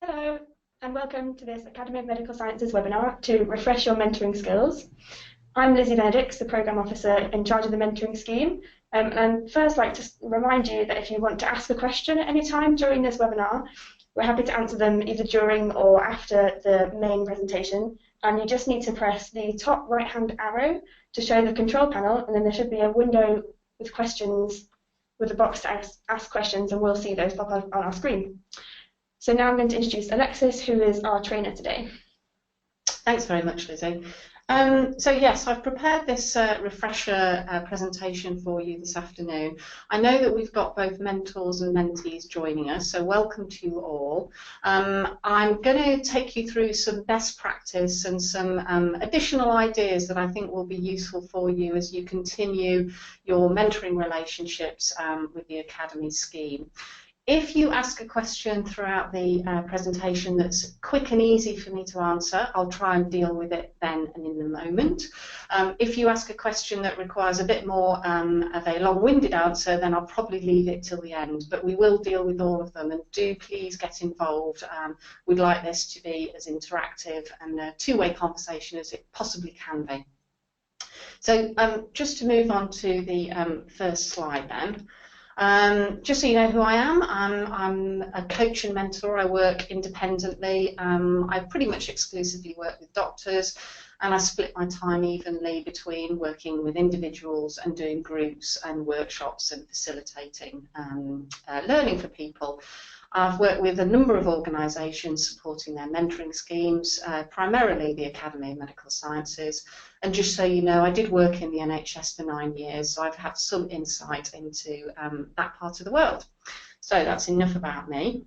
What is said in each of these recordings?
Hello, and welcome to this Academy of Medical Sciences webinar to refresh your mentoring skills. I'm Lizzie Benedikz, the Programme Officer in charge of the mentoring scheme. And I'd first like to remind you that if you want to ask a question at any time during this webinar, we're happy to answer them either during or after the main presentation. And you just need to press the top right-hand arrow to show the control panel, and then there should be a window with questions, with a box to ask questions, and we'll see those pop up on our screen. So now I'm going to introduce Alexis, who is our trainer today. Thanks very much, Lizzie. So yes, I've prepared this refresher presentation for you this afternoon. I know that we've got both mentors and mentees joining us, so welcome to you all. I'm going to take you through some best practice and some additional ideas that I think will be useful for you as you continue your mentoring relationships with the Academy scheme. If you ask a question throughout the presentation that's quick and easy for me to answer, I'll try and deal with it then and in the moment. If you ask a question that requires a bit more of a long-winded answer, then I'll probably leave it till the end. But we will deal with all of them, and do please get involved. We'd like this to be as interactive and a two-way conversation as it possibly can be. So just to move on to the first slide then. Just so you know who I am, I'm a coach and mentor. I work independently. I pretty much exclusively work with doctors, and I split my time evenly between working with individuals and doing groups and workshops and facilitating learning for people. I've worked with a number of organisations supporting their mentoring schemes, primarily the Academy of Medical Sciences. And just so you know, I did work in the NHS for 9 years, so I've had some insight into that part of the world. So that's enough about me.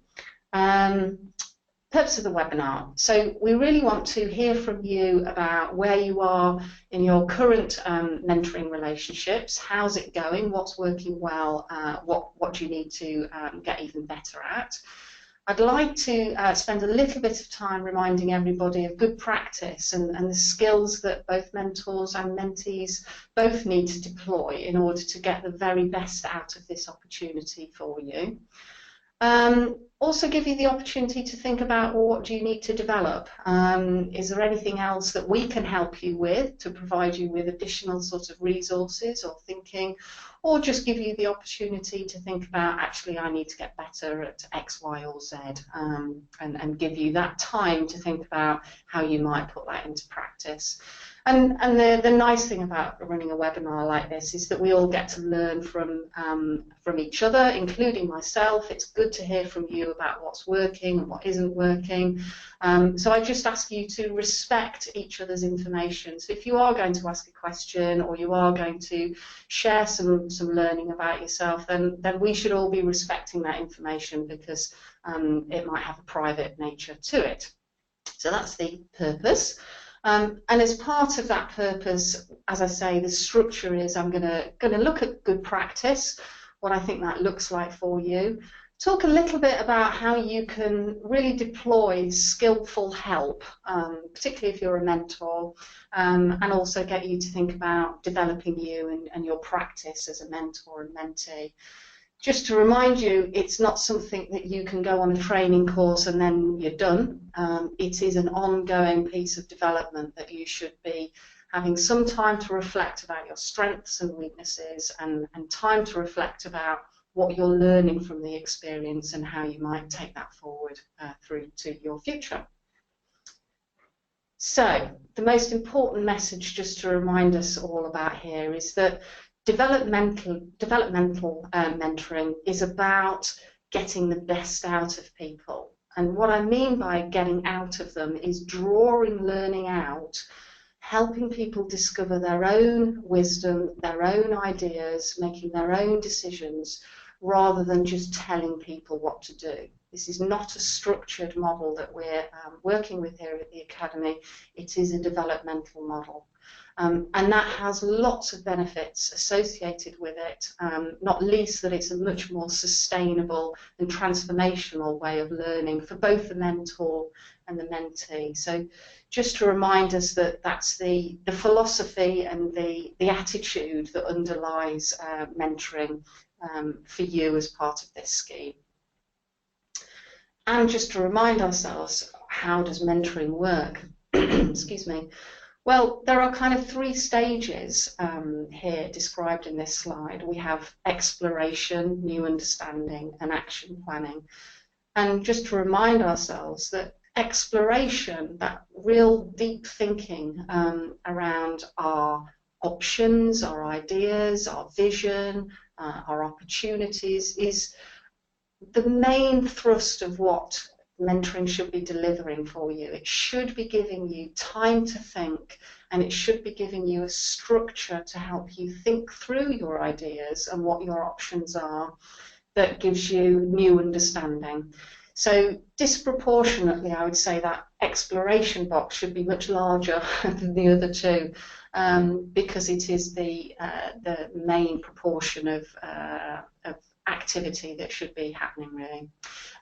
Purpose of the webinar. So we really want to hear from you about where you are in your current mentoring relationships. How's it going? What's working well? What do you need to get even better at? I'd like to spend a little bit of time reminding everybody of good practice and the skills that both mentors and mentees both need to deploy in order to get the very best out of this opportunity for you. Also give you the opportunity to think about, well, what do you need to develop? Is there anything else that we can help you with to provide you with additional sort of resources or thinking, or just give you the opportunity to think about, actually, I need to get better at X, Y, or Z, and give you that time to think about how you might put that into practice. And the nice thing about running a webinar like this is that we all get to learn from each other, including myself. It's good to hear from you about what's working and what isn't working. So I just ask you to respect each other's information. So if you are going to ask a question or you are going to share some learning about yourself, then we should all be respecting that information, because it might have a private nature to it. So that's the purpose. And as part of that purpose, as I say, the structure is I'm going to look at good practice, what I think that looks like for you, talk a little bit about how you can really deploy skillful help, particularly if you're a mentor, and also get you to think about developing you and your practice as a mentor and mentee. Just to remind you, it's not something that you can go on a training course and then you're done. It is an ongoing piece of development that you should be having some time to reflect about your strengths and weaknesses, and time to reflect about what you're learning from the experience and how you might take that forward through to your future. So the most important message, just to remind us all about here, is that developmental mentoring is about getting the best out of people. And what I mean by getting out of them is drawing learning out, helping people discover their own wisdom, their own ideas, making their own decisions, rather than just telling people what to do. This is not a structured model that we're working with here at the Academy. It is a developmental model. And that has lots of benefits associated with it, not least that it's a much more sustainable and transformational way of learning for both the mentor and the mentee. So just to remind us that that's the philosophy and the attitude that underlies mentoring for you as part of this scheme. And just to remind ourselves, how does mentoring work? Excuse me. Well, there are kind of 3 stages here described in this slide. We have exploration, new understanding, and action planning. And just to remind ourselves that exploration, that real deep thinking around our options, our ideas, our vision, our opportunities, is the main thrust of what mentoring should be delivering for you. It should be giving you time to think, and it should be giving you a structure to help you think through your ideas and what your options are, that gives you new understanding. So disproportionately, I would say that exploration box should be much larger than the other 2, because it is the main proportion of activity that should be happening, really.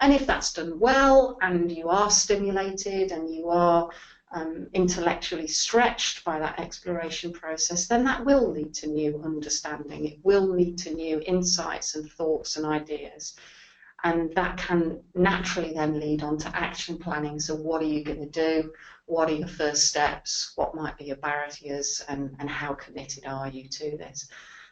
And if that's done well, and you are stimulated, and you are intellectually stretched by that exploration process, then that will lead to new understanding. It will lead to new insights and thoughts and ideas. And that can naturally then lead on to action planning. So what are you going to do? What are your first steps? What might be your barriers? And how committed are you to this?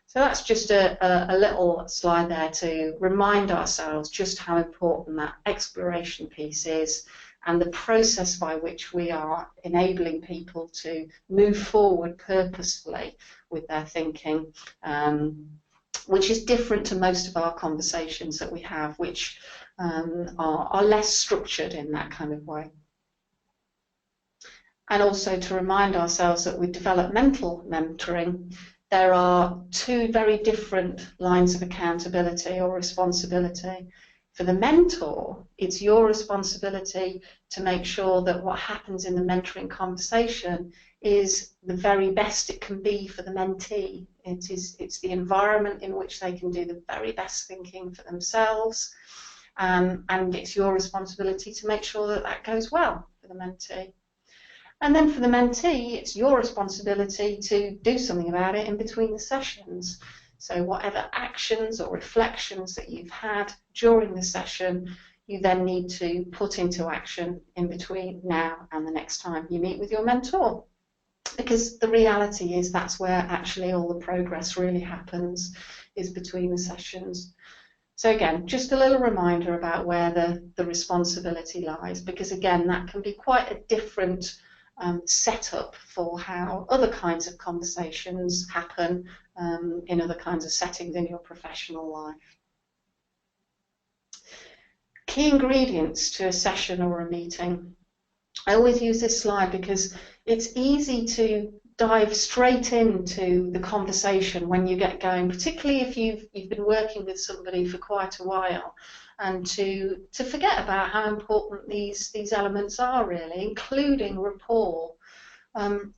So that's just a little slide there to remind ourselves just how important that exploration piece is, and the process by which we are enabling people to move forward purposefully with their thinking, which is different to most of our conversations that we have, which are less structured in that kind of way. And also to remind ourselves that with developmental mentoring, there are 2 very different lines of accountability or responsibility. For the mentor, it's your responsibility to make sure that what happens in the mentoring conversation is the very best it can be for the mentee. It's the environment in which they can do the very best thinking for themselves, and it's your responsibility to make sure that that goes well for the mentee. And then for the mentee, it's your responsibility to do something about it in between the sessions. So whatever actions or reflections that you've had during the session, you then need to put into action in between now and the next time you meet with your mentor. Because the reality is that's where actually all the progress really happens, is between the sessions. So again, just a little reminder about where the responsibility lies, because again, that can be quite a different setup for how other kinds of conversations happen in other kinds of settings in your professional life. Key ingredients to a session or a meeting. I always use this slide because it's easy to dive straight into the conversation when you get going, particularly if you've been working with somebody for quite a while, and to forget about how important these elements are, really, including rapport.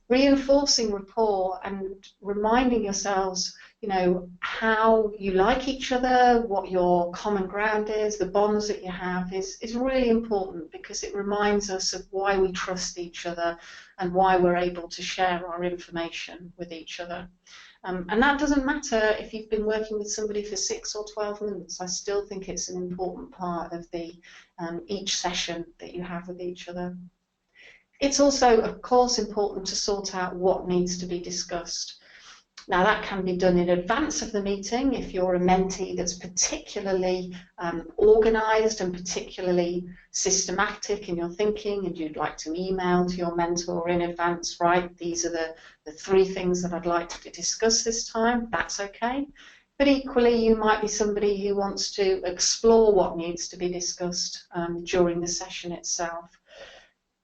Reinforcing rapport and reminding yourselves, you know, how you like each other, what your common ground is, the bonds that you have is really important, because it reminds us of why we trust each other and why we're able to share our information with each other. And that doesn't matter if you've been working with somebody for 6 or 12 months. I still think it's an important part of the each session that you have with each other. It's also, of course, important to sort out what needs to be discussed. Now, that can be done in advance of the meeting if you're a mentee that's particularly organised and particularly systematic in your thinking, and you'd like to email to your mentor in advance, right, these are the 3 things that I'd like to discuss this time. That's okay. But equally, you might be somebody who wants to explore what needs to be discussed during the session itself.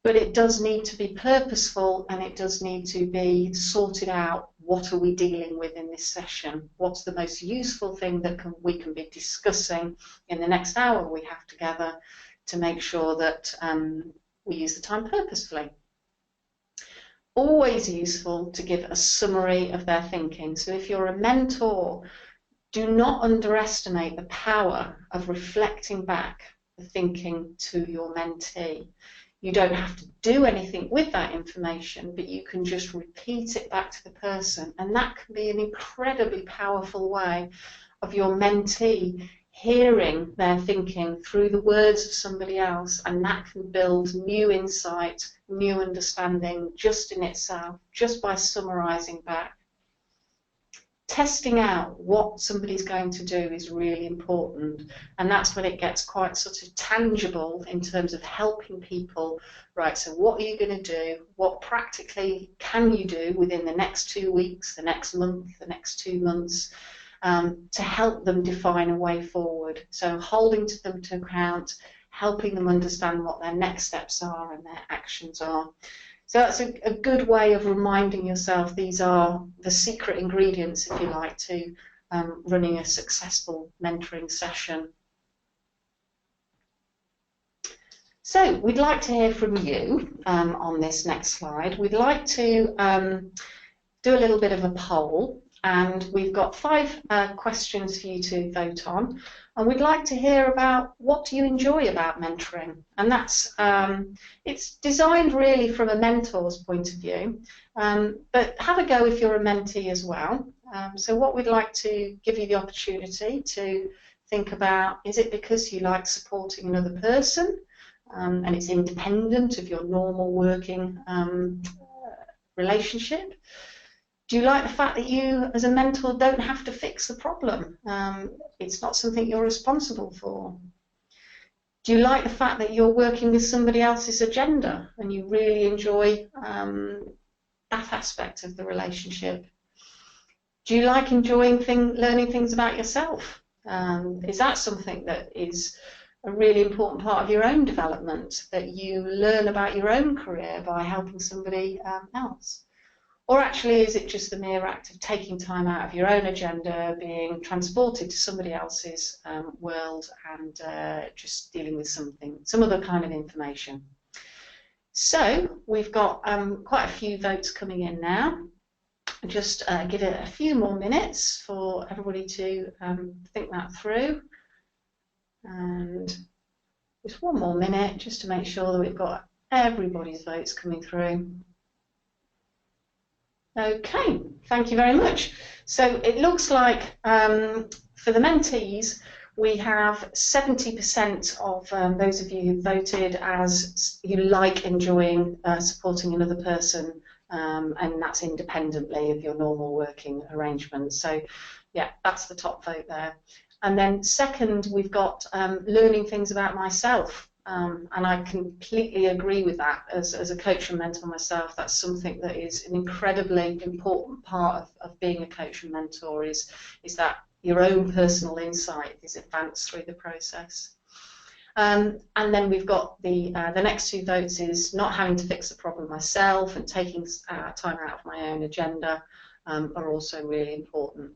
But it does need to be purposeful, and it does need to be sorted out. What are we dealing with in this session? What's the most useful thing that we can be discussing in the next hour we have together, to make sure that we use the time purposefully? Always useful to give a summary of their thinking. So if you're a mentor, do not underestimate the power of reflecting back the thinking to your mentee. You don't have to do anything with that information, but you can just repeat it back to the person, and that can be an incredibly powerful way of your mentee hearing their thinking through the words of somebody else, and that can build new insight, new understanding just in itself, just by summarising back. Testing out what somebody's going to do is really important, and that's when it gets quite sort of tangible in terms of helping people. Right, so what are you going to do? What practically can you do within the next 2 weeks, the next month, the next 2 months, to help them define a way forward? So holding them to account, helping them understand what their next steps are and their actions are. So that's a good way of reminding yourself these are the secret ingredients, if you like, to running a successful mentoring session. So we'd like to hear from you on this next slide. We'd like to do a little bit of a poll, and we've got 5 questions for you to vote on. And we'd like to hear about what do you enjoy about mentoring, and that's it's designed really from a mentor's point of view, but have a go if you're a mentee as well. So what we'd like to give you the opportunity to think about, is it because you like supporting another person and it's independent of your normal working relationship? Do you like the fact that you, as a mentor, don't have to fix the problem? It's not something you're responsible for. Do you like the fact that you're working with somebody else's agenda and you really enjoy that aspect of the relationship? Do you like enjoying learning things about yourself? Is that something that is a really important part of your own development, that you learn about your own career by helping somebody else? Or actually, is it just the mere act of taking time out of your own agenda, being transported to somebody else's world, and just dealing with some other kind of information? So we've got quite a few votes coming in now. Just give it a few more minutes for everybody to think that through. And just one more minute just to make sure that we've got everybody's votes coming through. Okay, thank you very much. So it looks like for the mentees, we have 70% of those of you who voted as you like enjoying supporting another person, and that's independently of your normal working arrangements. So yeah, that's the top vote there. And then second, we've got learning things about myself. And I completely agree with that. As a coach and mentor myself, that's something that is an incredibly important part of being a coach and mentor, is that your own personal insight is advanced through the process. And then we've got the next 2 votes is not having to fix the problem myself and taking time out of my own agenda are also really important.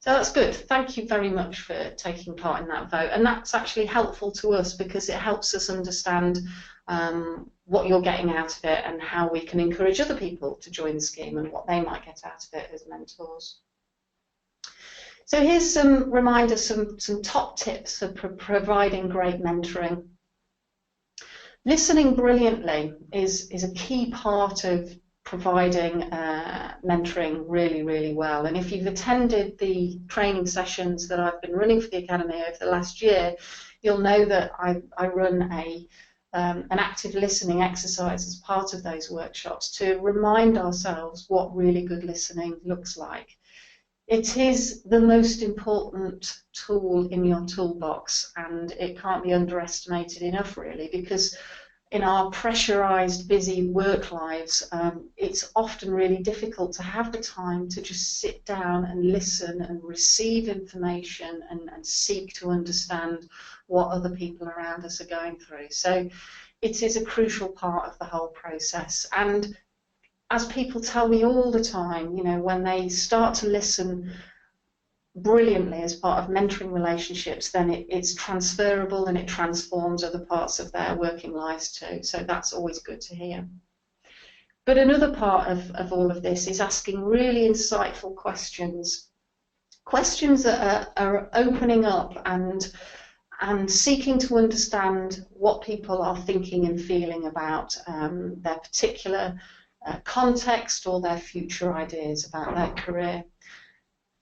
So that's good. Thank you very much for taking part in that vote. And that's actually helpful to us because it helps us understand what you're getting out of it and how we can encourage other people to join the scheme and what they might get out of it as mentors. So here's some reminders, some top tips for providing great mentoring. Listening brilliantly is a key part of providing mentoring really, really well. And if you've attended the training sessions that I've been running for the Academy over the last year, you'll know that I run an active listening exercise as part of those workshops to remind ourselves what really good listening looks like. It is the most important tool in your toolbox, and it can't be underestimated enough, really, because in our pressurized, busy work lives, it's often really difficult to have the time to just sit down and listen and receive information and seek to understand what other people around us are going through. So it is a crucial part of the whole process. And as people tell me all the time, you know, when they start to listen brilliantly as part of mentoring relationships, then it's transferable and it transforms other parts of their working lives too. So that's always good to hear. But another part of all of this is asking really insightful questions. Questions that are opening up and seeking to understand what people are thinking and feeling about their particular context or their future ideas about their career.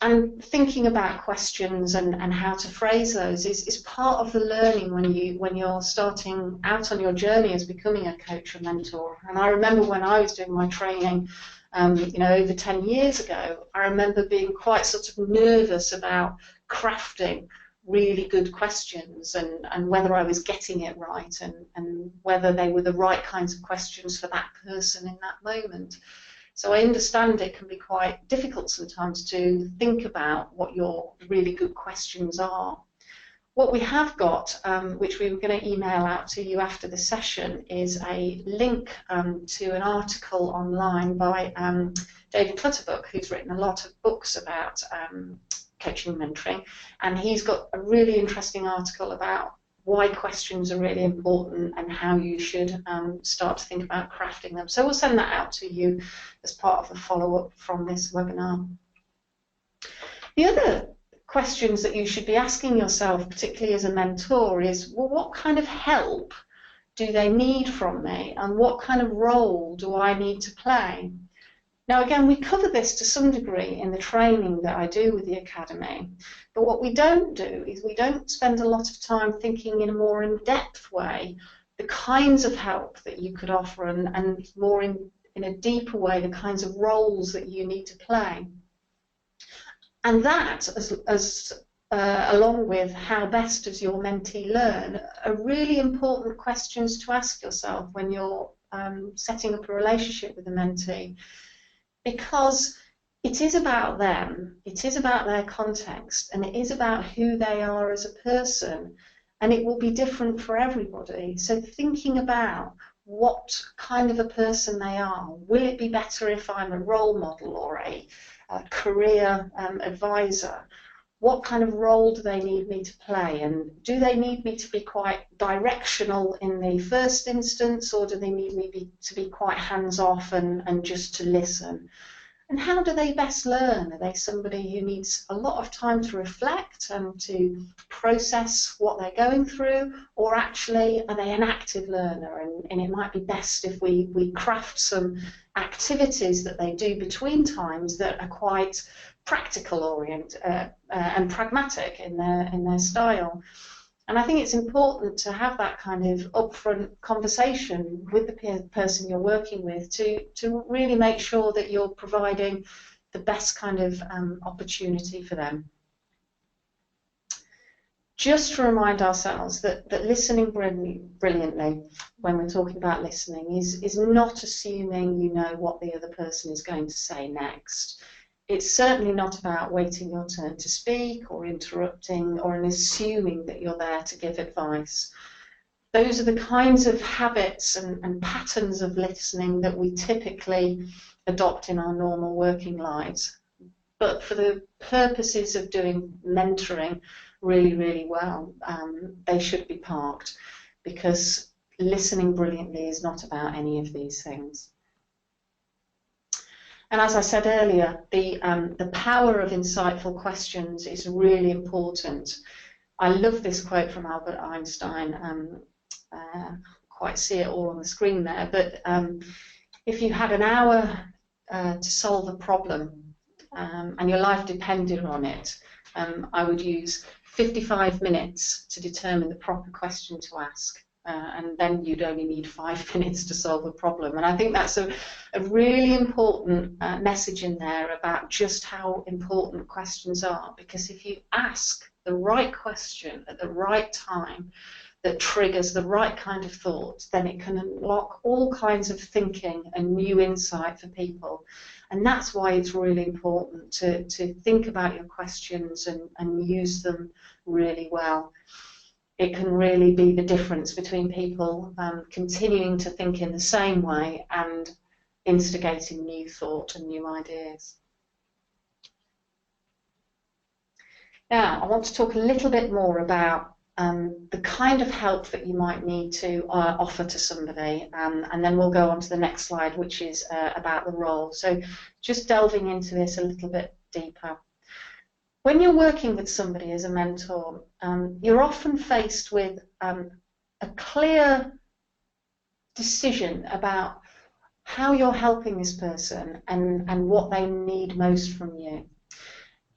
And thinking about questions and how to phrase those is part of the learning when you're starting out on your journey as becoming a coach or mentor. And I remember when I was doing my training, over 10 years ago, I remember being quite sort of nervous about crafting really good questions and whether I was getting it right and whether they were the right kinds of questions for that person in that moment. So I understand it can be quite difficult sometimes to think about what your really good questions are. What we have got, which we were going to email out to you after the session, is a link to an article online by David Clutterbuck, who's written a lot of books about coaching and mentoring, and he's got a really interesting article about why questions are really important and how you should start to think about crafting them. So we'll send that out to you as part of the follow-up from this webinar. The other questions that you should be asking yourself, particularly as a mentor, is, well, what kind of help do they need from me, and what kind of role do I need to play? Now, again, we cover this to some degree in the training that I do with the Academy, but what we don't do is we don't spend a lot of time thinking in a more in-depth way the kinds of help that you could offer and more in a deeper way the kinds of roles that you need to play. And that, along with how best does your mentee learn, are really important questions to ask yourself when you're setting up a relationship with a mentee. Because it is about them, it is about their context, and it is about who they are as a person, and it will be different for everybody. So thinking about what kind of a person they are, will it be better if I'm a role model or a career advisor? What kind of role do they need me to play, and do they need me to be quite directional in the first instance, or do they need me to be quite hands-off and just to listen? And how do they best learn? Are they somebody who needs a lot of time to reflect and to process what they're going through, or actually are they an active learner? And it might be best if we craft some activities that they do between times that are quite practical oriented and pragmatic in their style. And I think it's important to have that kind of upfront conversation with the person you're working with to really make sure that you're providing the best kind of opportunity for them. Just to remind ourselves that listening brilliantly, when we're talking about listening, is not assuming you know what the other person is going to say next. It's certainly not about waiting your turn to speak or interrupting or assuming that you're there to give advice. Those are the kinds of habits and patterns of listening that we typically adopt in our normal working lives. But for the purposes of doing mentoring really, really well, they should be parked, because listening brilliantly is not about any of these things. And as I said earlier, the power of insightful questions is really important. I love this quote from Albert Einstein. Quite see it all on the screen there. But if you had an hour to solve a problem and your life depended on it, I would use 55 minutes to determine the proper question to ask. And then you'd only need 5 minutes to solve a problem. And I think that's a really important message in there about just how important questions are. Because if you ask the right question at the right time that triggers the right kind of thought, then it can unlock all kinds of thinking and new insight for people. And that's why it's really important to think about your questions and use them really well. It can really be the difference between people continuing to think in the same way and instigating new thought and new ideas. Now, I want to talk a little bit more about the kind of help that you might need to offer to somebody, and then we'll go on to the next slide, which is about the role. So just delving into this a little bit deeper. When you're working with somebody as a mentor, you're often faced with a clear decision about how you're helping this person and what they need most from you.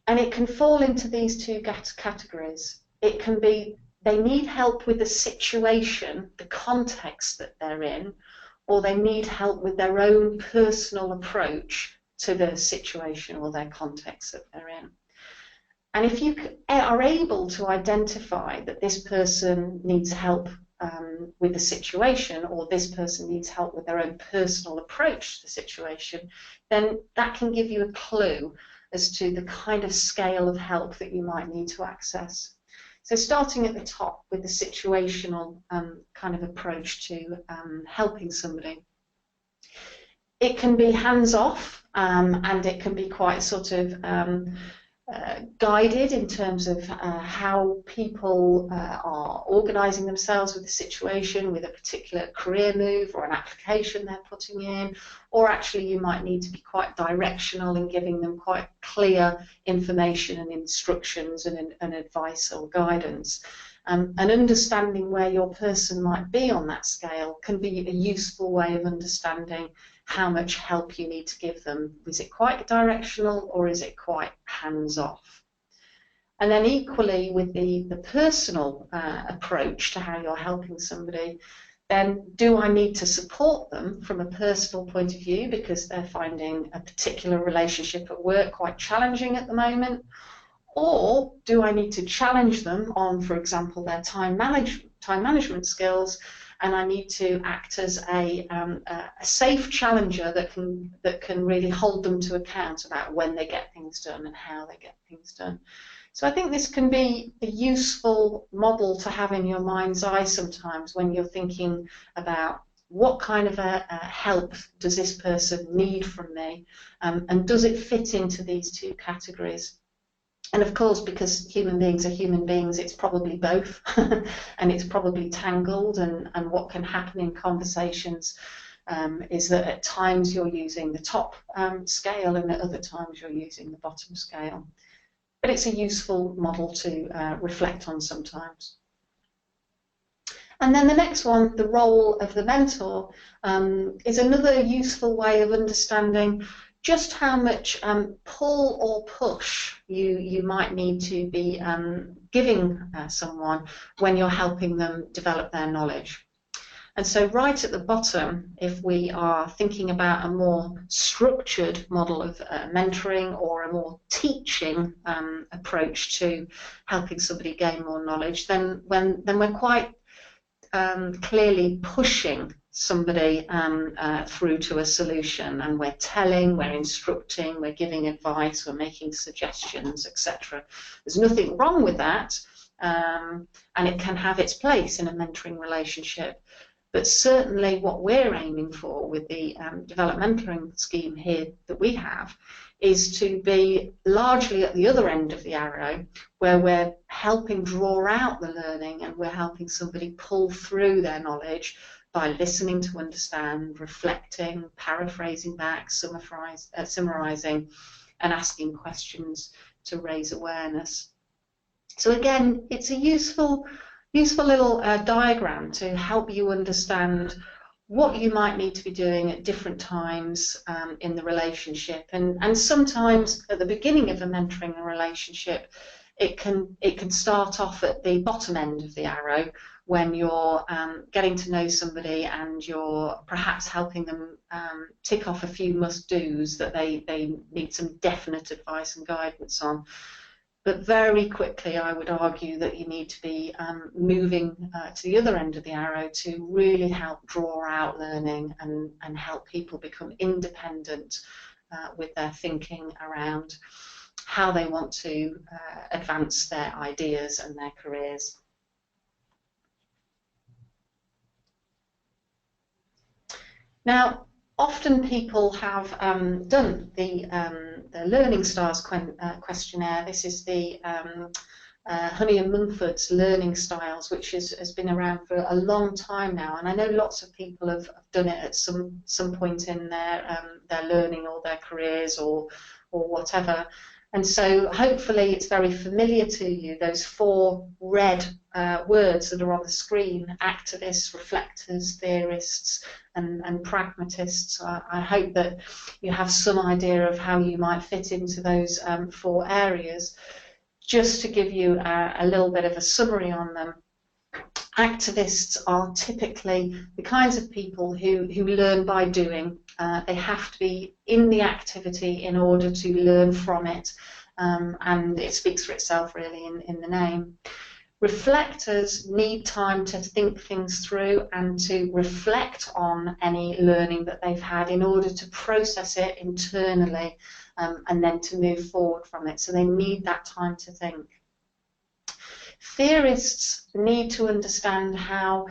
And it can fall into these two categories. It can be they need help with the situation, the context that they're in, or they need help with their own personal approach to the situation or their context that they're in. And if you are able to identify that this person needs help with the situation, or this person needs help with their own personal approach to the situation, then that can give you a clue as to the kind of scale of help that you might need to access. So starting at the top with the situational kind of approach to helping somebody. It can be hands-off and it can be quite sort of guided in terms of how people are organising themselves with the situation, with a particular career move or an application they're putting in, or actually you might need to be quite directional in giving them quite clear information and instructions and advice or guidance. And understanding where your person might be on that scale can be a useful way of understanding how much help you need to give them. Is it quite directional or is it quite hands-off? And then equally with the personal approach to how you're helping somebody, then do I need to support them from a personal point of view because they're finding a particular relationship at work quite challenging at the moment? Or do I need to challenge them on, for example, their time management skills, and I need to act as a safe challenger that can really hold them to account about when they get things done and how they get things done. So I think this can be a useful model to have in your mind's eye sometimes when you're thinking about what kind of help does this person need from me, and does it fit into these two categories? And of course, because human beings are human beings, it's probably both, and it's probably tangled, and what can happen in conversations is that at times you're using the top scale and at other times you're using the bottom scale. But it's a useful model to reflect on sometimes. And then the next one, the role of the mentor, is another useful way of understanding just how much pull or push you might need to be giving someone when you're helping them develop their knowledge. And so right at the bottom, if we are thinking about a more structured model of mentoring or a more teaching approach to helping somebody gain more knowledge, then we're quite clearly pushing somebody through to a solution, and we're telling, we're instructing, we're giving advice, we're making suggestions, etc. There's nothing wrong with that, and it can have its place in a mentoring relationship. But certainly what we're aiming for with the development mentoring scheme here that we have is to be largely at the other end of the arrow, where we're helping draw out the learning and we're helping somebody pull through their knowledge by listening to understand, reflecting, paraphrasing back, summarising, and asking questions to raise awareness. So again, it's a useful little diagram to help you understand what you might need to be doing at different times in the relationship. And sometimes at the beginning of a mentoring relationship, it can start off at the bottom end of the arrow when you're getting to know somebody and you're perhaps helping them tick off a few must-dos that they need some definite advice and guidance on. But very quickly, I would argue that you need to be moving to the other end of the arrow to really help draw out learning and help people become independent with their thinking around how they want to advance their ideas and their careers. Now, often people have done the Learning Stars questionnaire. This is the Honey and Mumford's Learning Styles, which has been around for a long time now, and I know lots of people have done it at some point in their learning or their careers or whatever. And so hopefully it's very familiar to you, those 4 red words that are on the screen: activists, reflectors, theorists, and pragmatists. I hope that you have some idea of how you might fit into those 4 areas. Just to give you a little bit of a summary on them, activists are typically the kinds of people who learn by doing. They have to be in the activity in order to learn from it, and it speaks for itself really in the name. Reflectors need time to think things through and to reflect on any learning that they've had in order to process it internally, and then to move forward from it. So they need that time to think. Theorists need to understand how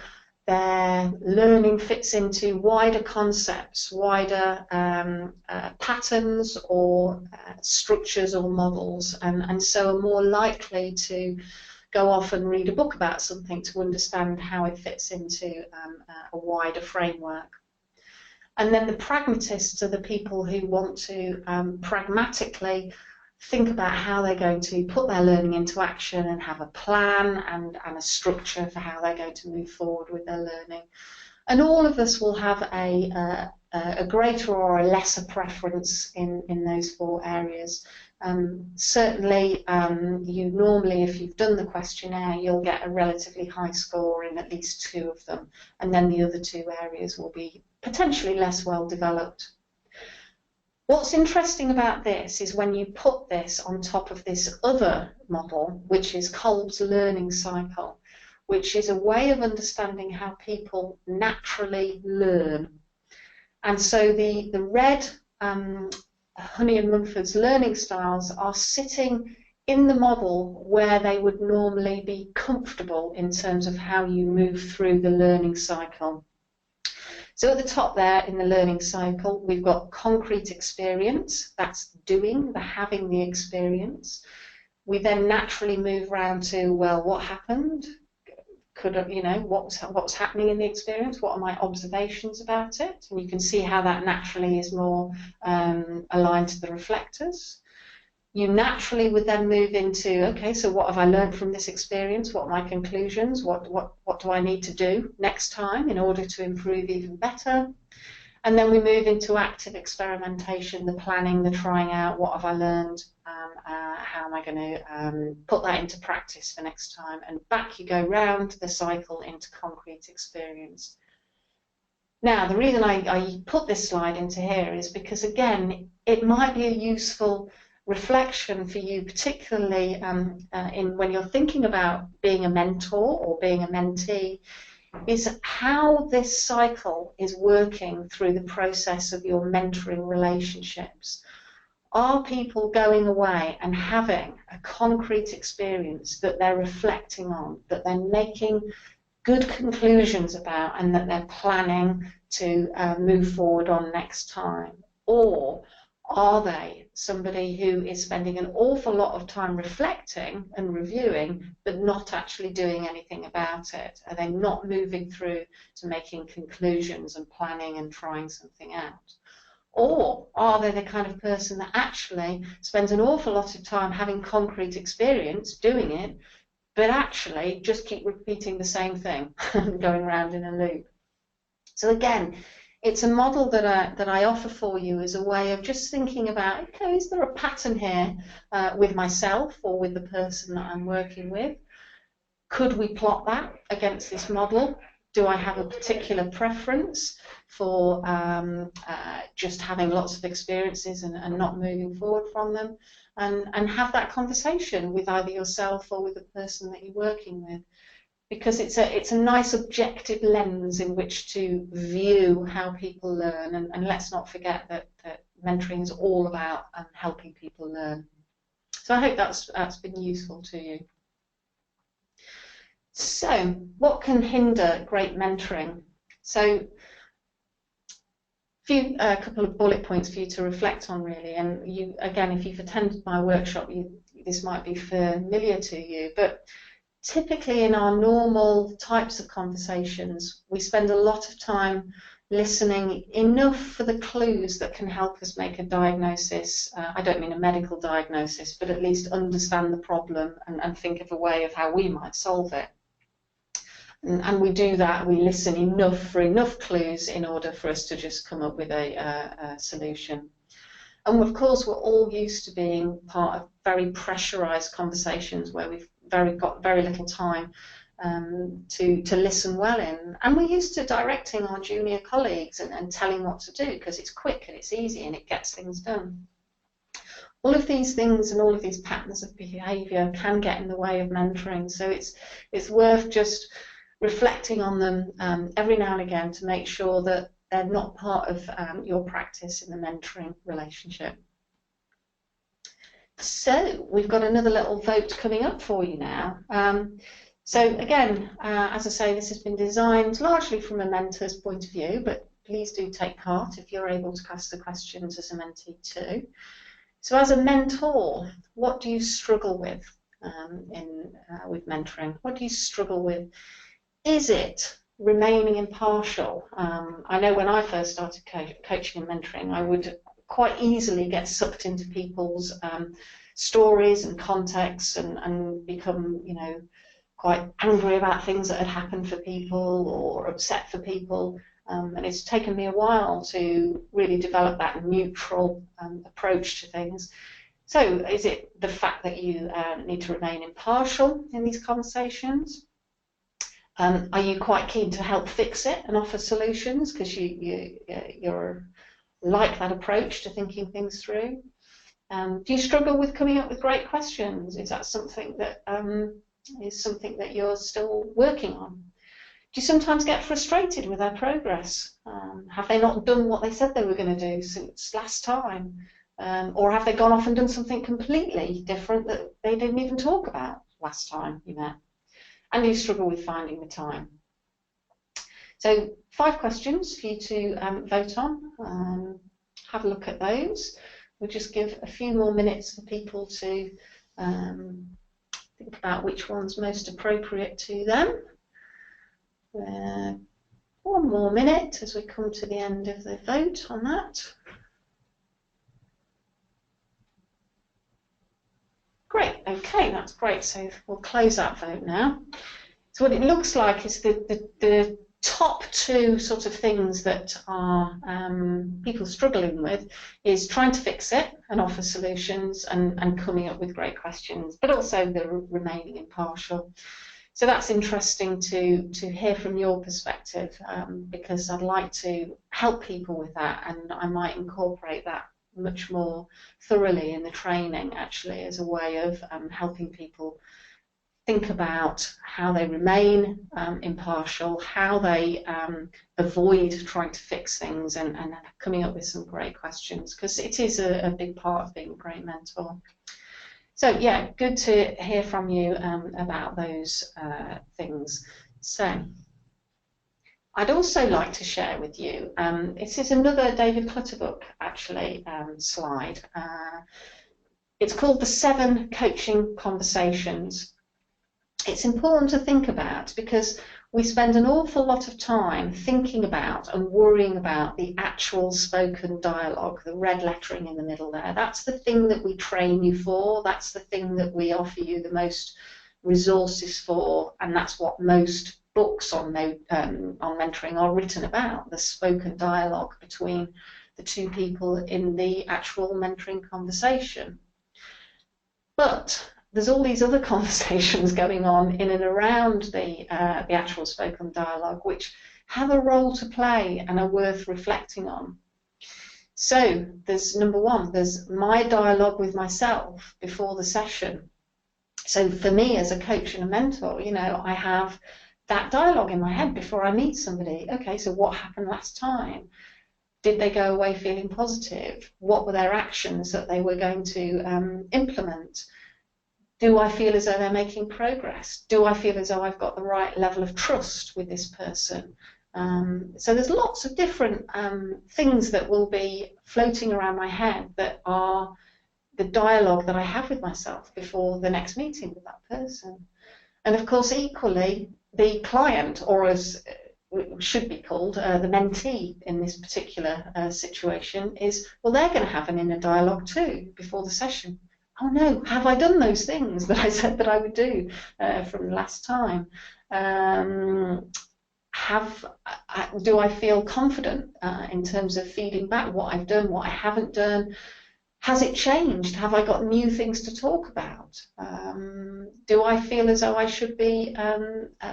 their learning fits into wider concepts, wider patterns or structures or models, and so are more likely to go off and read a book about something to understand how it fits into a wider framework. And then the pragmatists are the people who want to pragmatically think about how they're going to put their learning into action and have a plan and a structure for how they're going to move forward with their learning. And all of us will have a greater or a lesser preference in those 4 areas. Certainly, you normally, if you've done the questionnaire, you'll get a relatively high score in at least 2 of them, and then the other 2 areas will be potentially less well developed. What's interesting about this is when you put this on top of this other model, which is Kolb's learning cycle, which is a way of understanding how people naturally learn. And so the red Honey and Mumford's learning styles are sitting in the model where they would normally be comfortable in terms of how you move through the learning cycle. So at the top there in the learning cycle, we've got concrete experience, that's doing, the having the experience. We then naturally move around to, well, what happened? What's happening in the experience? What are my observations about it? And you can see how that naturally is more aligned to the reflectors. You naturally would then move into, okay, so what have I learned from this experience? What are my conclusions? What do I need to do next time in order to improve even better? And then we move into active experimentation, the planning, the trying out. What have I learned? How am I going to put that into practice for next time? And back you go round the cycle into concrete experience. Now, the reason I put this slide into here is because, again, it might be a useful reflection for you, particularly when you're thinking about being a mentor or being a mentee, is how this cycle is working through the process of your mentoring relationships. Are people going away and having a concrete experience that they're reflecting on, that they're making good conclusions about, and that they're planning to move forward on next time? Or are they somebody who is spending an awful lot of time reflecting and reviewing, but not actually doing anything about it? Are they not moving through to making conclusions and planning and trying something out? Or are they the kind of person that actually spends an awful lot of time having concrete experience, doing it, but actually just keep repeating the same thing, going around in a loop? So again, it's a model that I offer for you as a way of just thinking about, okay, is there a pattern here with myself or with the person that I'm working with? Could we plot that against this model? Do I have a particular preference for just having lots of experiences and not moving forward from them? And have that conversation with either yourself or with the person that you're working with. Because it's a nice objective lens in which to view how people learn, and let's not forget that mentoring is all about helping people learn. So I hope that's been useful to you. So what can hinder great mentoring? So a couple of bullet points for you to reflect on, really. And you, again, if you've attended my workshop, this might be familiar to you, but typically in our normal types of conversations, we spend a lot of time listening enough for the clues that can help us make a diagnosis. I don't mean a medical diagnosis, but at least understand the problem and think of a way of how we might solve it. And we do that, we listen enough for enough clues in order for us to just come up with a solution. And of course, we're all used to being part of very pressurized conversations where we've got very little time to listen well in. And we're used to directing our junior colleagues and telling what to do because it's quick and it's easy and it gets things done. All of these things and all of these patterns of behaviour can get in the way of mentoring, so it's worth just reflecting on them every now and again to make sure that they're not part of your practice in the mentoring relationship. So we've got another little vote coming up for you now. So again, as I say, this has been designed largely from a mentor's point of view, but please do take part if you're able to ask the questions as a mentee too. So as a mentor, what do you struggle with with mentoring? What do you struggle with? Is it remaining impartial? I know when I first started coaching and mentoring, I would quite easily get sucked into people's stories and contexts and become, you know, quite angry about things that had happened for people or upset for people. And it's taken me a while to really develop that neutral approach to things. So is it the fact that you need to remain impartial in these conversations? Are you quite keen to help fix it and offer solutions because you're like that approach to thinking things through? Do you struggle with coming up with great questions? Is that something that you're still working on? Do you sometimes get frustrated with their progress? Have they not done what they said they were going to do since last time? Or have they gone off and done something completely different that they didn't even talk about last time you met? And you struggle with finding the time. So 5 questions for you to vote on. Have a look at those. We'll just give a few more minutes for people to think about which one's most appropriate to them. 1 more minute as we come to the end of the vote on that. Great, okay, that's great. So we'll close that vote now. So what it looks like is the top 2 sort of things that are people struggling with is trying to fix it and offer solutions and coming up with great questions, but also the remaining impartial. So that's interesting to hear from your perspective because I'd like to help people with that, and I might incorporate that much more thoroughly in the training actually as a way of helping people think about how they remain impartial, how they avoid trying to fix things and coming up with some great questions, because it is a big part of being a great mentor. So yeah, good to hear from you about those things. So I'd also like to share with you, this is another David Clutterbuck actually slide. It's called the 7 Coaching Conversations. It's important to think about because we spend an awful lot of time thinking about and worrying about the actual spoken dialogue, the red lettering in the middle there. That's the thing that we train you for, that's the thing that we offer you the most resources for, and that's what most books on mentoring are written about, the spoken dialogue between the 2 people in the actual mentoring conversation. But there's all these other conversations going on in and around the actual spoken dialogue which have a role to play and are worth reflecting on. So there's number 1, there's my dialogue with myself before the session. So for me as a coach and a mentor, you know, I have that dialogue in my head before I meet somebody. Okay, so what happened last time? Did they go away feeling positive? What were their actions that they were going to implement? Do I feel as though they're making progress? Do I feel as though I've got the right level of trust with this person? So there's lots of different things that will be floating around my head that are the dialogue that I have with myself before the next meeting with that person. And of course, equally, the client, or as should be called the mentee in this particular situation is, well, they're going to have an inner dialogue too before the session. Oh no, have I done those things that I said that I would do from last time? Do I feel confident in terms of feeding back what I've done, what I haven't done? Has it changed? Have I got new things to talk about? Do I feel as though I should be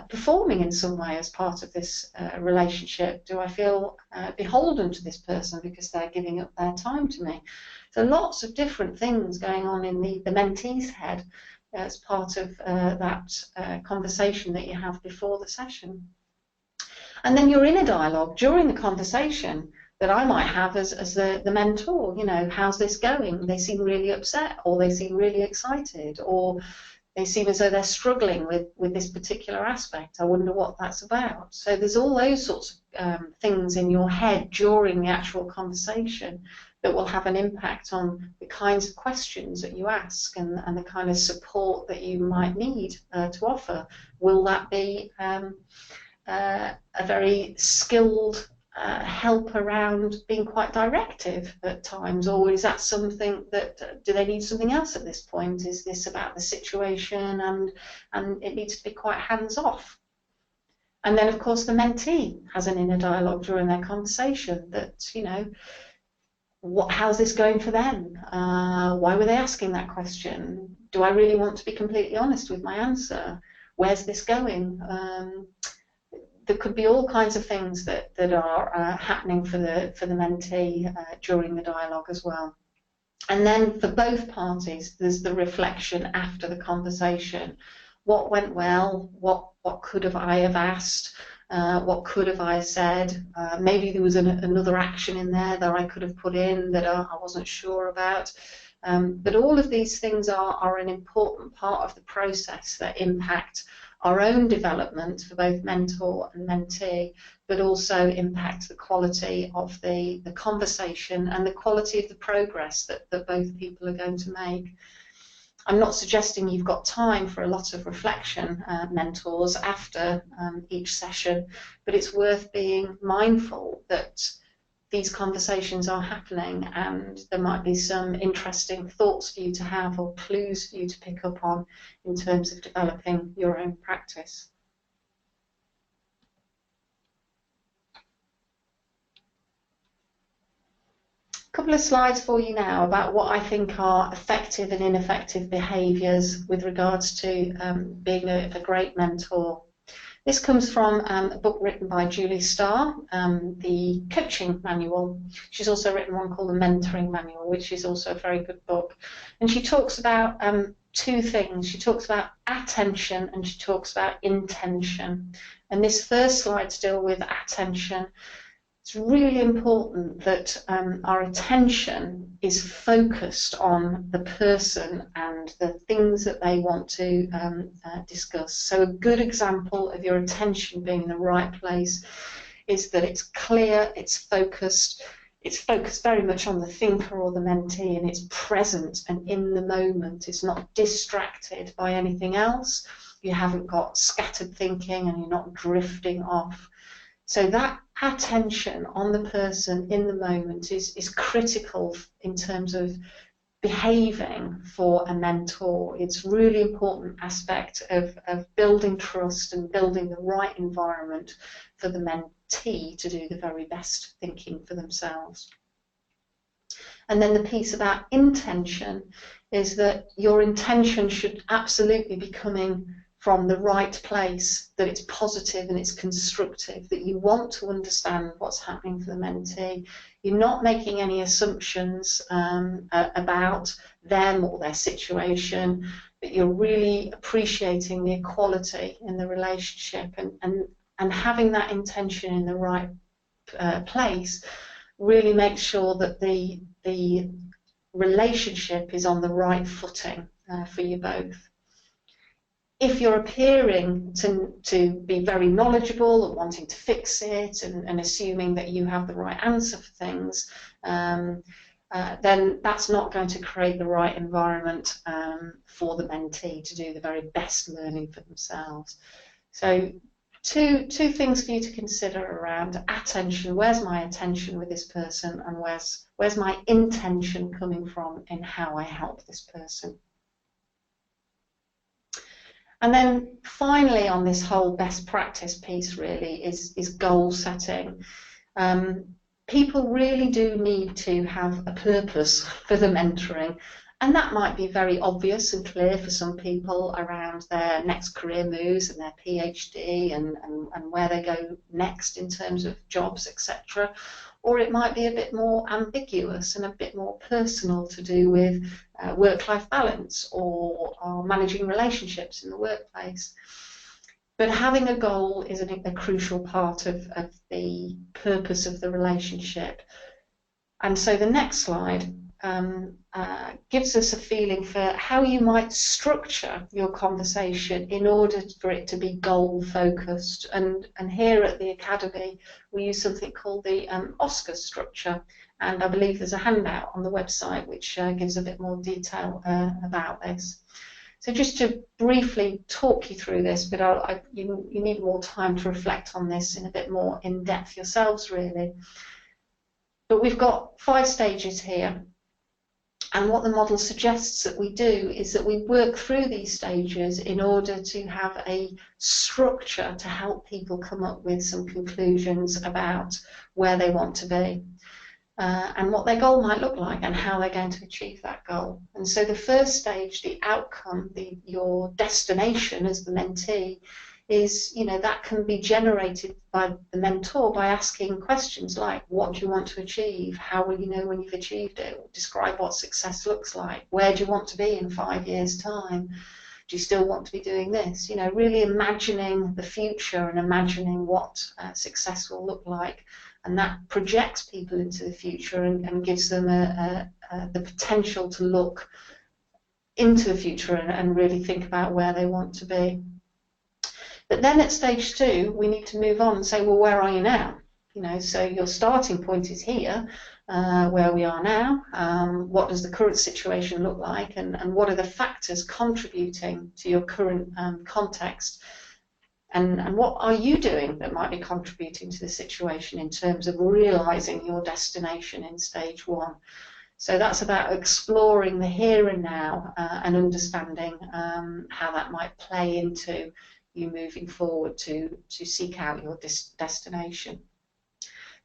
performing in some way as part of this relationship? Do I feel beholden to this person because they're giving up their time to me? So lots of different things going on in the mentee's head as part of that conversation that you have before the session. And then your inner dialogue during the conversation that I might have as the mentor. You know, how's this going? They seem really upset, or they seem really excited, or they seem as though they're struggling with this particular aspect. I wonder what that's about. So there's all those sorts of things in your head during the actual conversation that will have an impact on the kinds of questions that you ask and the kind of support that you might need to offer. Will that be a very skilled help around being quite directive at times, or is that something that, do they need something else at this point? Is this about the situation and it needs to be quite hands-off? And then of course the mentee has an inner dialogue during their conversation that, you know, how's this going for them? Why were they asking that question? Do I really want to be completely honest with my answer? Where's this going? There could be all kinds of things that are happening for the mentee during the dialogue as well. And then for both parties, there's the reflection after the conversation. What went well? What could have I have asked? What could have I said? Maybe there was another action in there that I could have put in that I wasn't sure about. But all of these things are an important part of the process that impact our own development for both mentor and mentee, but also impact the quality of the conversation and the quality of the progress that both people are going to make. I'm not suggesting you've got time for a lot of reflection, mentors, after each session, but it's worth being mindful that these conversations are happening and there might be some interesting thoughts for you to have or clues for you to pick up on in terms of developing your own practice. A couple of slides for you now about what I think are effective and ineffective behaviours with regards to being a great mentor. This comes from a book written by Julie Starr, the coaching manual. She's also written one called the mentoring manual, which is also a very good book. And she talks about two things. She talks about attention and she talks about intention. And this first slide to deal with attention. It's really important that our attention is focused on the person and the things that they want to discuss. So a good example of your attention being in the right place is that it's clear, it's focused very much on the thinker or the mentee, and it's present and in the moment. It's not distracted by anything else. You haven't got scattered thinking and you're not drifting off. So that attention on the person in the moment is critical in terms of behaving for a mentor. It's a really important aspect of building trust and building the right environment for the mentee to do the very best thinking for themselves. And then the piece about intention is that your intention should absolutely be coming from the right place, that it's positive and it's constructive, that you want to understand what's happening for the mentee. You're not making any assumptions about them or their situation, but you're really appreciating the equality in the relationship, and having that intention in the right place really makes sure that the relationship is on the right footing for you both. If you're appearing to be very knowledgeable and wanting to fix it and assuming that you have the right answer for things, then that's not going to create the right environment for the mentee to do the very best learning for themselves. So two things for you to consider around attention. Where's my attention with this person, and where's my intention coming from in how I help this person? And then finally, on this whole best practice piece really is goal setting. People really do need to have a purpose for the mentoring. And that might be very obvious and clear for some people around their next career moves and their PhD and where they go next in terms of jobs, etc. Or it might be a bit more ambiguous and a bit more personal, to do with work-life balance or managing relationships in the workplace. But having a goal is a crucial part of the purpose of the relationship. And so the next slide gives us a feeling for how you might structure your conversation in order for it to be goal focused. And here at the Academy we use something called the Oscar structure, and I believe there's a handout on the website which gives a bit more detail about this. So just to briefly talk you through this, but you need more time to reflect on this in a bit more in depth yourselves really. But we've got 5 stages here. And what the model suggests that we do is that we work through these stages in order to have a structure to help people come up with some conclusions about where they want to be and what their goal might look like and how they're going to achieve that goal. And so the first stage, the outcome, your destination as the mentee, is, that can be generated by the mentor by asking questions like, what do you want to achieve? How will you know when you've achieved it? Describe what success looks like. Where do you want to be in 5 years' time? Do you still want to be doing this? Really imagining the future and imagining what success will look like. And that projects people into the future and gives them the potential to look into the future and really think about where they want to be. But then at stage 2, we need to move on and say, well, where are you now? So your starting point is here, where we are now. What does the current situation look like, and what are the factors contributing to your current context? And what are you doing that might be contributing to the situation in terms of realizing your destination in stage 1? So that's about exploring the here and now and understanding how that might play into you moving forward to seek out your destination.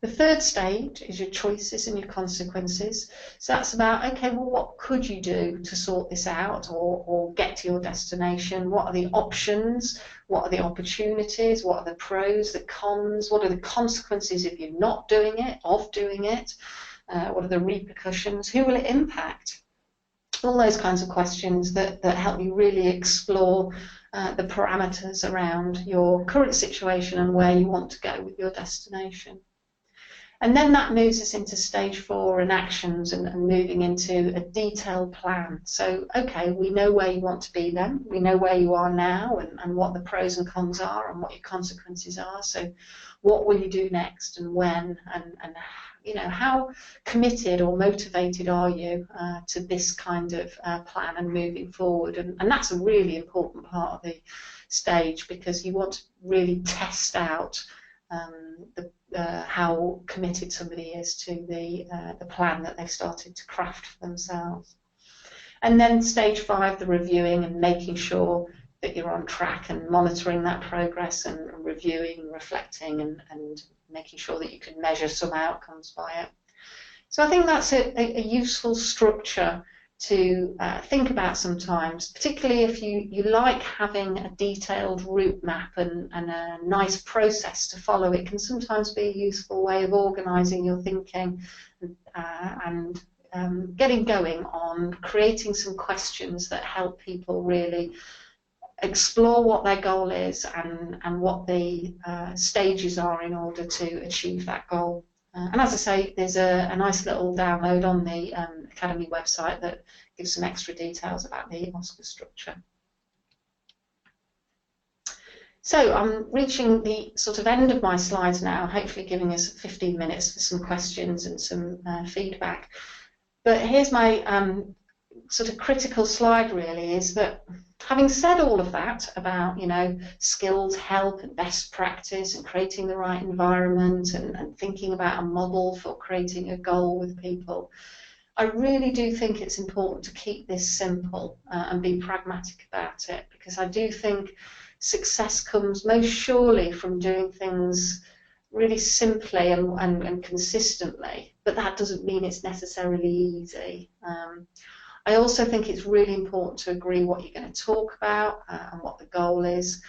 The third stage is your choices and your consequences. So that's about, okay, well, what could you do to sort this out or get to your destination? What are the options? What are the opportunities? What are the pros, the cons? What are the consequences if you're not doing it, of doing it? What are the repercussions? Who will it impact? All those kinds of questions that help you really explore the parameters around your current situation and where you want to go with your destination. And then that moves us into stage 4 and actions and moving into a detailed plan. So, okay, we know where you want to be then. We know where you are now and what the pros and cons are and what your consequences are. So what will you do next and when and how committed or motivated are you to this kind of plan and moving forward? And that's a really important part of the stage, because you want to really test out how committed somebody is to the plan that they've started to craft for themselves. And then stage 5, the reviewing and making sure that you're on track and monitoring that progress and reviewing and reflecting and making sure that you can measure some outcomes by it. So I think that's a useful structure to think about sometimes, particularly if you like having a detailed route map and a nice process to follow. It can sometimes be a useful way of organising your thinking and getting going on creating some questions that help people really explore what their goal is and what the stages are in order to achieve that goal. And as I say, there's a nice little download on the Academy website that gives some extra details about the Oscar structure. So I'm reaching the sort of end of my slides now, hopefully giving us 15 minutes for some questions and some feedback. But here's my sort of critical slide really, is that Having said all of that about, you know, skills, help and best practice and creating the right environment and thinking about a model for creating a goal with people, I really do think it's important to keep this simple and be pragmatic about it, because I do think success comes most surely from doing things really simply and consistently, but that doesn't mean it's necessarily easy. I also think it's really important to agree what you're going to talk about and what the goal is.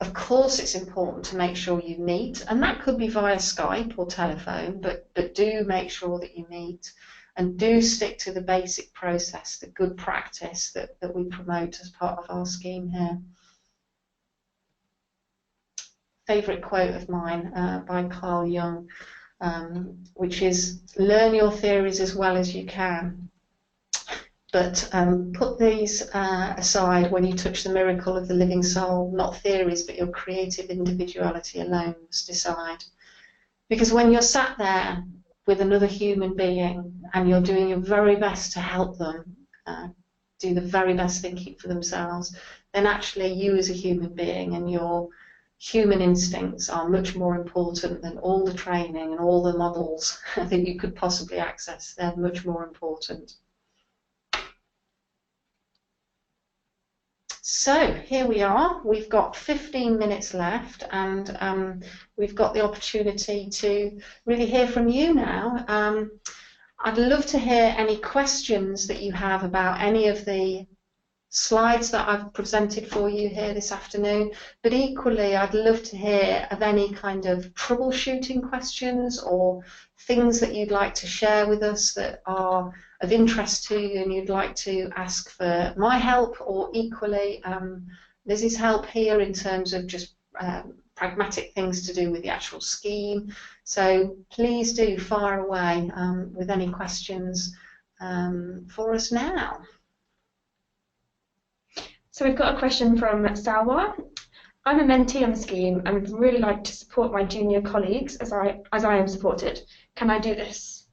Of course, it's important to make sure you meet, and that could be via Skype or telephone, but do make sure that you meet, and do stick to the basic process, the good practice that we promote as part of our scheme here. Favourite quote of mine by Jung, which is, learn your theories as well as you can, but put these aside when you touch the miracle of the living soul. Not theories, but your creative individuality alone must decide. Because when you're sat there with another human being and you're doing your very best to help them do the very best thinking for themselves, then actually you as a human being and your human instincts are much more important than all the training and all the models that you could possibly access. They're much more important. So here we are, we've got 15 minutes left, and we've got the opportunity to really hear from you now. I'd love to hear any questions that you have about any of the slides that I've presented for you here this afternoon, but equally I'd love to hear of any kind of troubleshooting questions or things that you'd like to share with us that are of interest to you and you'd like to ask for my help, or equally Liz's help here in terms of just pragmatic things to do with the actual scheme. So please do fire away with any questions for us now. So we've got a question from Salwa. I'm a mentee on the scheme and would really like to support my junior colleagues as I am supported. Can I do this?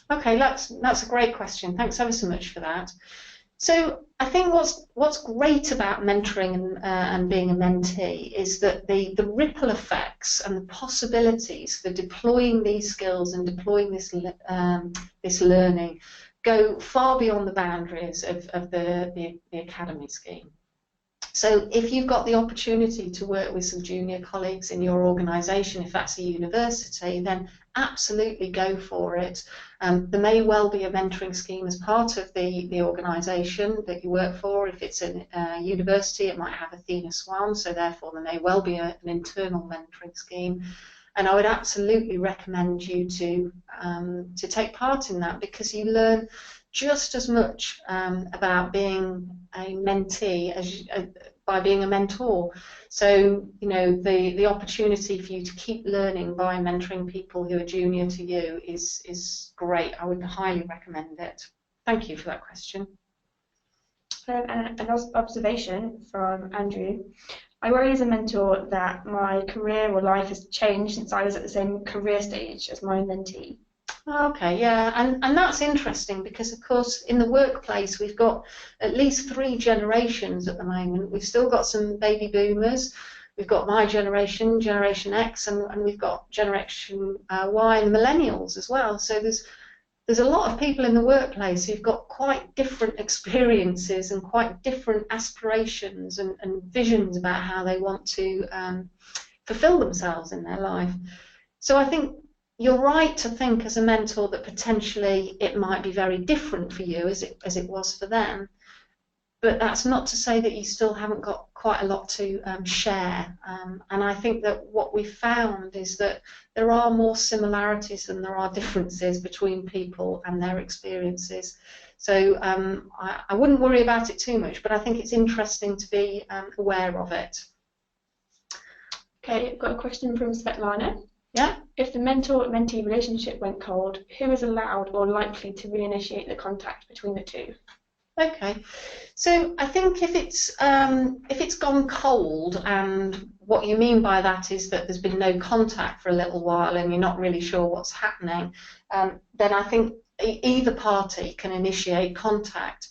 Okay, that's a great question. Thanks ever so much for that. So I think what's great about mentoring and being a mentee is that the ripple effects and the possibilities for deploying these skills and deploying this learning go far beyond the boundaries of the academy scheme. So if you've got the opportunity to work with some junior colleagues in your organisation, if that's a university, then absolutely go for it. There may well be a mentoring scheme as part of the organisation that you work for. If it's a university, it might have Athena Swan, so therefore there may well be an internal mentoring scheme. And I would absolutely recommend you to take part in that, because you learn just as much about being a mentee as by being a mentor. So, you know, the opportunity for you to keep learning by mentoring people who are junior to you is great. I would highly recommend it. Thank you for that question. An observation from Andrew. I worry as a mentor that my career or life has changed since I was at the same career stage as my mentee. Okay, yeah, and that's interesting, because of course in the workplace we've got at least 3 generations at the moment. We've still got some baby boomers, we've got my generation, Generation X, and we've got Generation Y and millennials as well. So there's a lot of people in the workplace who've got quite different experiences and quite different aspirations and visions about how they want to fulfill themselves in their life. So I think you're right to think as a mentor that potentially it might be very different for you as it was for them, but that's not to say that you still haven't got quite a lot to share. And I think that what we've found is that there are more similarities than there are differences between people and their experiences. So I wouldn't worry about it too much, but I think it's interesting to be aware of it. Okay, I've got a question from Svetlana. Yeah. If the mentor-mentee relationship went cold, who is allowed or likely to reinitiate the contact between the two? Okay, so I think if it's gone cold, and what you mean by that is that there's been no contact for a little while and you're not really sure what's happening, then I think either party can initiate contact.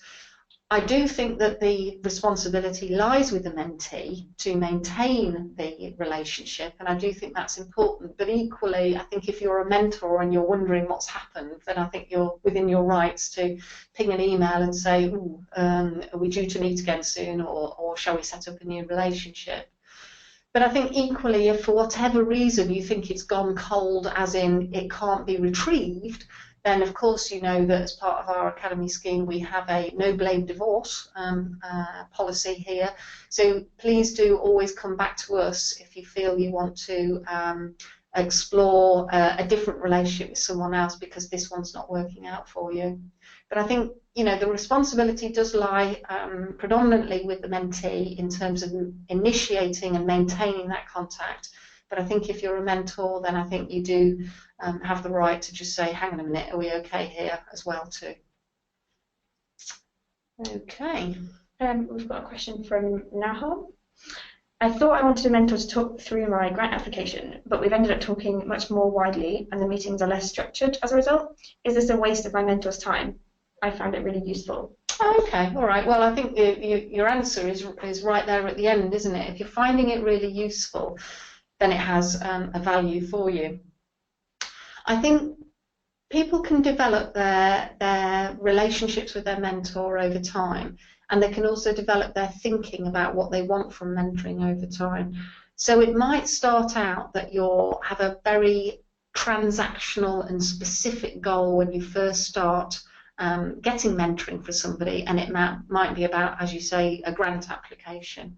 I do think that the responsibility lies with the mentee to maintain the relationship, and I do think that's important. But equally, I think if you're a mentor and you're wondering what's happened, then I think you're within your rights to ping an email and say, "Ooh, are we due to meet again soon, or shall we set up a new relationship?" But I think equally, if for whatever reason you think it's gone cold, as in it can't be retrieved, then of course you know that as part of our academy scheme we have a no blame divorce policy here. So please do always come back to us if you feel you want to explore a different relationship with someone else because this one's not working out for you. But I think, you know, the responsibility does lie predominantly with the mentee in terms of initiating and maintaining that contact. But I think if you're a mentor, then I think you do have the right to just say, hang on a minute, are we okay here as well too? Okay. We've got a question from Nahom. I thought I wanted a mentor to talk through my grant application, but we've ended up talking much more widely and the meetings are less structured as a result. Is this a waste of my mentor's time? I found it really useful. Okay, all right. Well, I think your answer is right there at the end, isn't it? If you're finding it really useful, then it has a value for you. I think people can develop their relationships with their mentor over time, and they can also develop their thinking about what they want from mentoring over time. So it might start out that you have a very transactional and specific goal when you first start getting mentoring for somebody, and it might be about, as you say, a grant application.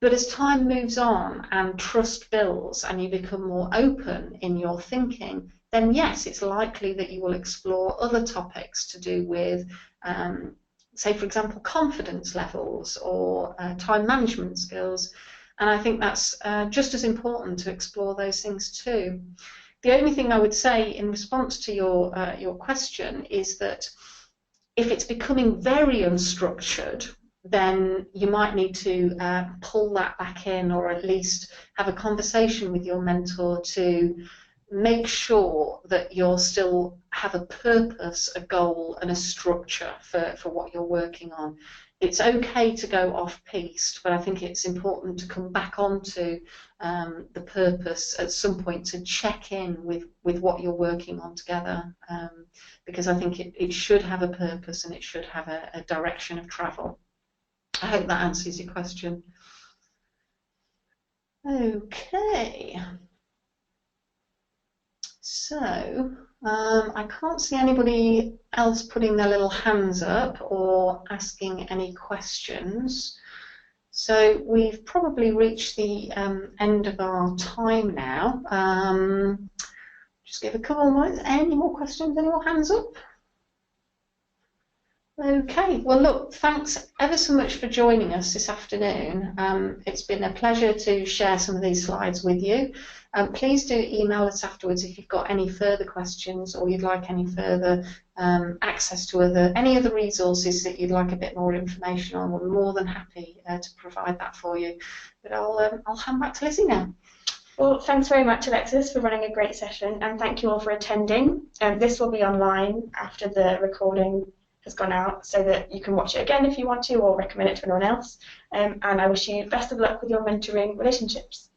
But as time moves on and trust builds and you become more open in your thinking, then yes, it's likely that you will explore other topics to do with, say, for example, confidence levels or time management skills. And I think that's just as important to explore those things too. The only thing I would say in response to your question is that if it's becoming very unstructured, then you might need to pull that back in, or at least have a conversation with your mentor to make sure that you'll still have a purpose, a goal, and a structure for what you're working on. It's okay to go off-piste, but I think it's important to come back onto the purpose at some point to check in with what you're working on together, because I think it should have a purpose and it should have a direction of travel. I hope that answers your question. Okay. So, I can't see anybody else putting their little hands up or asking any questions. So we've probably reached the end of our time now. Just give a couple more minutes. Any more questions? Any more hands up? Okay, well look, thanks ever so much for joining us this afternoon. It's been a pleasure to share some of these slides with you. Please do email us afterwards if you've got any further questions or you'd like any further access to any other resources that you'd like a bit more information on. We're more than happy to provide that for you. But I'll hand back to Lizzie now. Well, thanks very much, Alexis, for running a great session, and thank you all for attending. This will be online after the recording has gone out, so that you can watch it again if you want to, or recommend it to anyone else. And I wish you best of luck with your mentoring relationships.